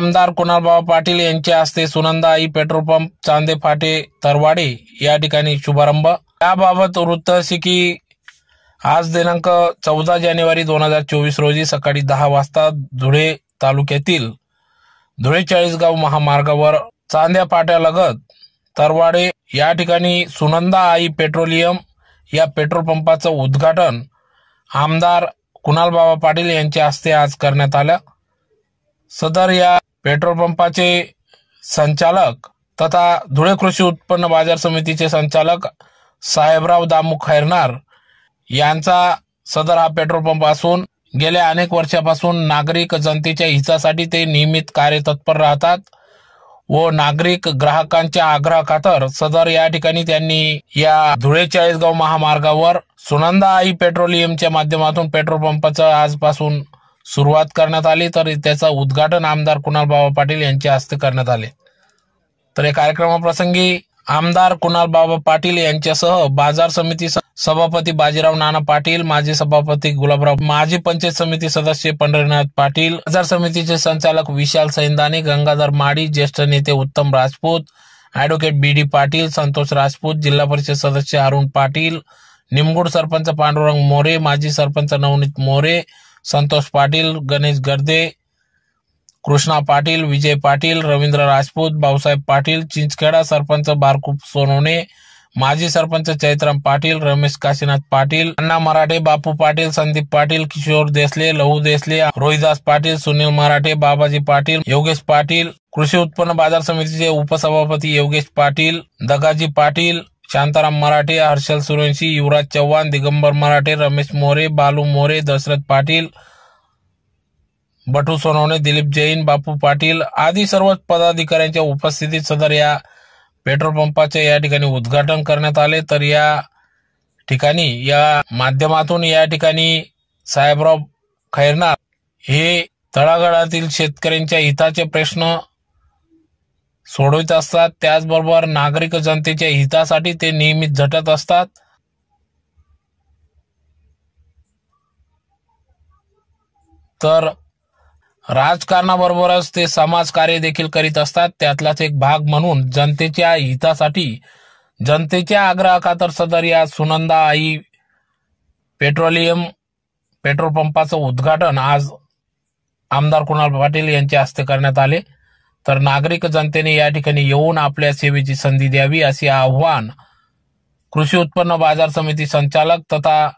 आमदार कुणालबाबा पाटील यांच्या हस्ते सुनंदाई पेट्रोल पंप चांदे फाटे तरवाडे या ठिकाणी शुभारंभ। याबाबत वृत्त असे की आज दिनांक 14 जानेवारी 2024 रोजी सकाळी 10 वाजता धुळे तालुक्यातील धुळे चाळीसगाव महामार्गावर चांद्या फाट्यालगत तरवाडे या ठिकाणी सुनंदाई पेट्रोलियम या पेट्रोल पंपाचं उद्घाटन आमदार कुणालबाबा पाटील यांच्या हस्ते आज करण्यात आलं। सदर या पेट्रोल पंपाचे संचालक तथा धुळे कृषी उत्पन्न बाजार समितीचे संचालक साहेबराव दामू खैरनार यांचा सदर हा पेट्रोल पंप असून गेल्या अनेक वर्षापासून नागरिक जनतेच्या हितासाठी ते नियमित कार्यतत्पर राहतात व नागरिक ग्राहकांच्या आग्रहाखातर सदर या ठिकाणी त्यांनी या धुळे चाळीसगाव महामार्गावर सुनंदाई पेट्रोलियमच्या माध्यमातून पेट्रोल पंपाचं आजपासून सुरुवात करण्यात आली, तर त्याचं उद्घाटन आमदार कुणालबाबा पाटील यांच्या हस्ते करण्यात आले। तर या कार्यक्रमाप्रसंगी आमदार कुणालबाबा पाटील यांच्यासह बाजार समिती सभापती बाजीराव नाना पाटील, माजी सभापती गुलाबराव, माजी पंचायत समिती सदस्य पंढरीनाथ पाटील, बाजार समितीचे संचालक विशाल सैंदाने, गंगाधर माडी, ज्येष्ठ नेते उत्तम राजपूत, ॲडव्होकेट बी डी पाटील, संतोष राजपूत, जिल्हा परिषद सदस्य अरुण पाटील, निमगुड सरपंच पांडुरंग मोरे, माजी सरपंच नवनीत मोरे, संतोष पाटील, गणेश गर्दे, कृष्णा पाटील, विजय पाटील, रवींद्र राजपूत, भाऊसाहेब पाटील, चिंचखेडा सरपंच बारकूप सोनवणे, माजी सरपंच चैत्राम पाटील, रमेश काशीनाथ पाटील, अण्णा मराठे, बापू पाटील, संदीप पाटील, किशोर देसले, लहू देसले, रोहिदास पाटील, सुनील मराठे, बाबाजी पाटील, योगेश पाटील, कृषी उत्पन्न बाजार समितीचे उपसभापती योगेश पाटील, दगाजी पाटील, शांताराम मराठे, हर्षल सुरेंशी, युवराज चव्हाण, दिगंबर मराठे, रमेश मोरे, बालू मोरे, दशरथ पाटील, बटू सोनवणे, दिलीप जैन, बापू पाटील आदी सर्व पदाधिकाऱ्यांच्या उपस्थितीत सदर या पेट्रोल पंपाचे या ठिकाणी उद्घाटन करण्यात आले। तर या ठिकाणी या माध्यमातून या ठिकाणी साहेबराव खैरनार हे तळागाळातील शेतकऱ्यांच्या हिताचे प्रश्न सोडवित असतात, त्याचबरोबर नागरिक जनतेच्या हितासाठी ते नेहमी झटत असतात। तर राजकारणाबरोबरच ते समाजकार्य देखील करीत असतात। त्यातलाच एक भाग म्हणून जनतेच्या हितासाठी जनतेच्या आग्रहाखातर सदर या सुनंदाई पेट्रोलियम पेट्रोल पंपाचं उद्घाटन आज आमदार कुणाल पाटील यांच्या हस्ते करण्यात आले। तर नागरिक जनतेने या ठिकाणी येऊन आपल्या सेवेची संधी द्यावी असे आव्हान कृषी उत्पन्न बाजार समिती संचालक तथा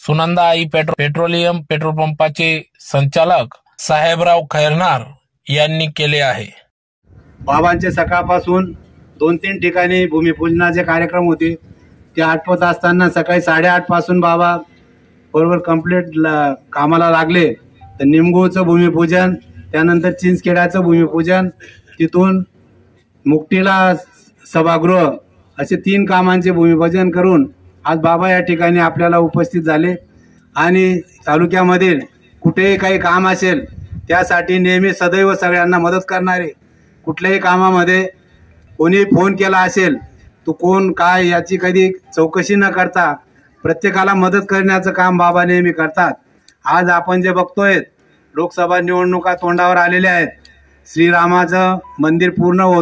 सुनंदाई पेट्रोलियम पेट्रोल पंपाचे संचालक साहेबराव खैरनार यांनी केले आहे। बाबांचे सकाळपासून 2-3 ठिकाणी भूमिपूजनाचे कार्यक्रम होते, ते आटपत असताना सकाळी 8:30 पासून बाबा बरोबर कंप्लीट कामाला लागले। तर निमगुळचं भूमिपूजन, त्यानंतर चिंचखेड्याचं भूमिपूजन, तिथून मुक्टीला सभागृह असे 3 कामांचे भूमिपूजन करून आज बाबा या ठिकाणी आपल्याला उपस्थित झाले। आणि तालुक्यामध्ये कुठेही काही काम असेल त्यासाठी नेहमी सदैव सगळ्यांना मदत करणारे, कुठल्याही कामामध्ये कोणी फोन केला असेल तो कोण काय याची कधी चौकशी न करता प्रत्येकाला मदत करण्याचं काम बाबा नेहमी करतात। आज आपण जे बघतोय लोकसभा निवडणुका तोंडावर आलेल्या आहेत, श्रीरामाचं मंदिर पूर्ण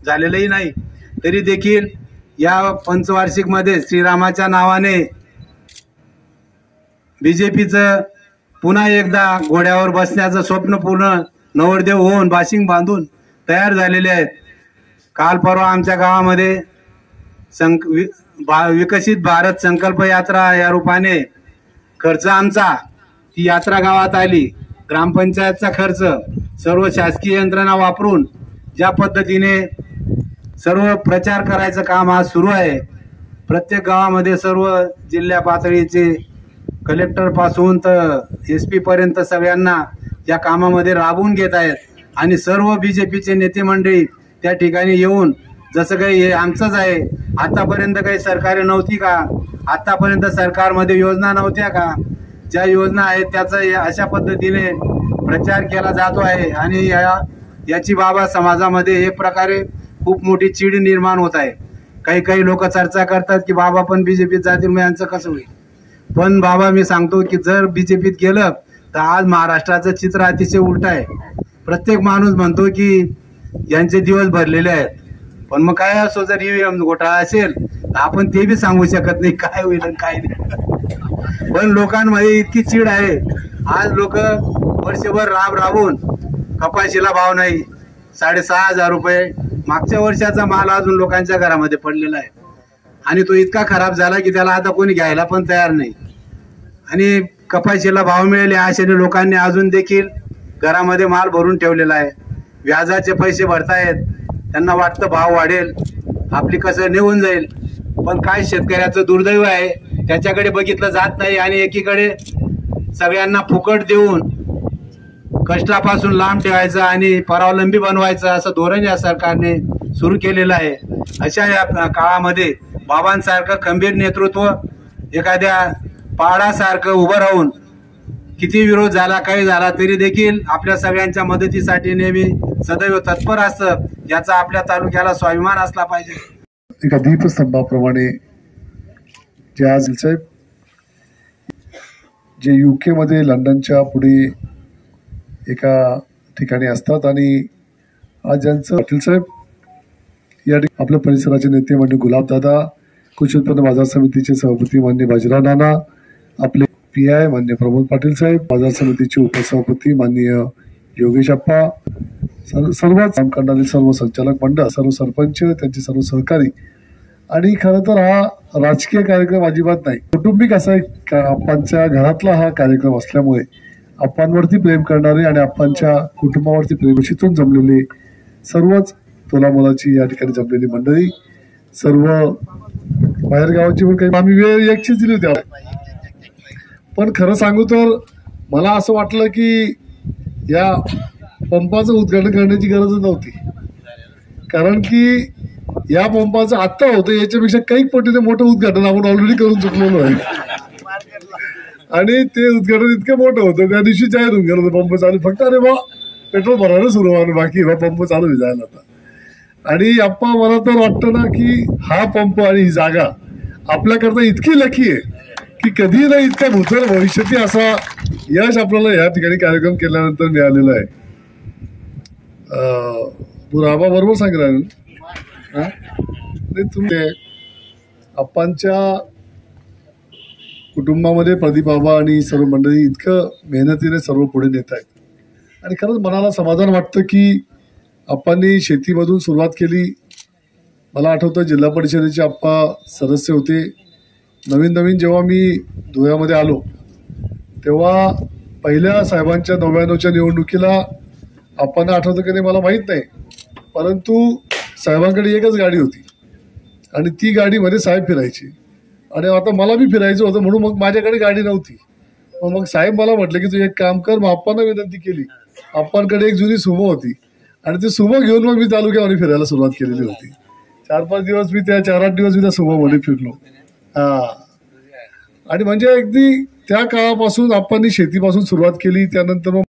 झालेलंही नाही तरी देखील या पंचवार्षिकमध्ये श्रीरामाच्या नावाने बीजेपीचं पुन्हा एकदा घोड्यावर बसण्याचं स्वप्न पूर्ण नवरदेव होऊन बाशिंग बांधून तयार झालेले आहेत। काल परवा आमच्या गावामध्ये विकसित भारत संकल्प यात्रा या रूपाने खर्च आमचा ती यात्रा गावात आली। ग्रामपंचायतचा खर्च सर्व शासकीय यंत्रणा वापरून ज्या पद्धतीने सर्व प्रचार करायचं काम आज सुरू आहे। प्रत्येक गावामध्ये सर्व जिल्हा पातळीचे कलेक्टर पासून तर SP पर्यंत सगळ्यांना या कामामध्ये राबवून घेत आहेत आणि सर्व बीजेपीचे नेते मंडळी त्या ठिकाणी येऊन जसं काही हे आमचंच आहे, आतापर्यंत काही सरकार नव्हती का, आतापर्यंत सरकारमध्ये योजना नव्हत्या का, ज्या योजना आहेत त्याचा अशा पद्धतीने प्रचार केला जातो आहे। आणि याची बाबा समाजामध्ये एक प्रकारे खूप मोठी चीड निर्माण होत आहे। काही लोक चर्चा करतात की बाबा पण बीजेपीत जातील, मग यांचं कसं होईल। पण बाबा मी सांगतो की जर बीजेपीत गेलं तर आज महाराष्ट्राचं चित्र अतिशय उलट आहे। प्रत्येक माणूस म्हणतो की यांचे दिवस भरलेले आहेत, पण मग काय असो, जर ईव्हीएम घोटाळा असेल तर आपण ते बी सांगू शकत नाही काय होईल आणि काय नाही. पण लोकांमध्ये इतकी चीड आहे. आज लोक वर्षभर राबून कपाशीला भाव नाही, 6,500 रुपये मागच्या वर्षाचा माल अजून लोकांच्या घरामध्ये पडलेला आहे आणि तो इतका खराब झाला की त्याला आता कोणी घ्यायला पण तयार नाही. आणि कपाशीला भाव मिळेल या आशेने लोकांनी अजून देखील घरामध्ये माल भरून ठेवलेला आहे. व्याजाचे पैसे भरतायत, त्यांना वाटतं भाव वाढेल, आपली कसं निघून जाईल. पण काय शेतकऱ्याचं दुर्दैव आहे, त्याच्याकडे बघितलं जात नाही आणि एकीकडे सगळ्यांना फुकट देऊन कष्टापासून लांब ठेवायचं आणि परावलंबी बनवायचं असं धोरण या सरकारने सुरू केलेलं आहे. अशा या काळामध्ये बाबांसारखं खंबीर नेतृत्व, एखाद्या पहाडासारखं उभं राहून किती विरोध झाला काही झाला तरी देखील आपल्या सगळ्यांच्या मदतीसाठी नेहमी सदैव तत्पर असतं, याचा आपल्या तालुक्याला स्वाभिमान असला पाहिजे. एका दीपस्तंभाप्रमाणे जे आज साहेब जे UK मध्ये लंडनच्या पुढे एका ठिकाणी असतात आणि आज ज्यांचं पाटील साहेब या आपल्या परिसराचे नेते मान्य गुलाबदादा, कृषी उत्पन्न बाजार समितीचे सभापती मान्य बाजीराव नाना, आपले PI मान्य प्रमोद पाटील साहेब, बाजार समितीचे उपसभापती माननीय योगेश अप्पा, सर्वच काम करणारे सर्व संचालक मंडळ, सर्व सरपंच, त्यांचे सर्व सहकारी. आणि खरं तर हा राजकीय कार्यक्रम अजिबात नाही, कौटुंबिक असा एक आप्पांच्या घरातला हा कार्यक्रम असल्यामुळे आप्पांवरती प्रेम करणारे आणि आप्पांच्या कुटुंबावरती प्रेमशीतून जमलेले सर्वच तोलामोलाची या ठिकाणी जमलेली मंडळी, सर्व बाहेरगावाची पण काही आम्ही वेळ एकचीच दिली होती. पण खरं सांगू तर मला असं वाटलं की या पंपाचं उद्घाटन करण्याची गरजच नव्हती, कारण की या पंपाचं आत्ता होतं याच्यापेक्षा काही पटीने मोठं उद्घाटन आपण ऑलरेडी करून चुकलेलो आहे. आणि ते उद्घाटन इतकं मोठं होतं, त्या दिवशी जाहीर होऊन गेलं पंप चालू, फक्त अरे बा पेट्रोल भरायला सुरू व्हावं बाकी बा पंप चालू जायला आता. आणि आप्पा मला तर वाटतं ना की हा पंप आणि ही जागा आपल्याकरता इतकी लकी आहे की कधी ना इतक्या भूतल भविष्यात असा यश आपल्याला या ठिकाणी कार्यक्रम केल्यानंतर मिळालेला आहे. आबा बरोबर सांगितलं तुम्ही. आप्पांच्या कुटुंबामध्ये प्रदीप बाबा आणि सर्व मंडळी इतकं मेहनतीने सर्व पुढे नेत आहेत आणि खरंच मनाला समाधान वाटतं की आप्पांनी शेतीमधून सुरुवात केली. मला आठवतं जिल्हा परिषदेचे आप्पा सदस्य होते. नवीन जेव्हा मी धुळ्यामध्ये आलो तेव्हा पहिल्या साहेबांच्या 99च्या निवडणुकीला आप्पांना आठवतं की नाही मला माहीत नाही, परंतु साहेबांकडे एकच गाडी होती आणि ती गाडीमध्ये साहेब फिरायची आणि आता मला बी फिरायचं होतं म्हणून मग माझ्याकडे गाडी नव्हती. मग साहेब मला म्हटलं की तू एक काम कर. मग आप्पांना विनंती केली. आप्पांकडे एक जुनी सुमो होती आणि ती सुमो घेऊन मग मी तालुक्यामध्ये फिरायला सुरुवात केलेली होती. 4-5 दिवस मी 4-8 दिवस मी त्या सुमोमध्ये फिरलो. आणि म्हणजे अगदी त्या काळापासून आप्पांनी शेतीपासून सुरुवात केली. त्यानंतर मग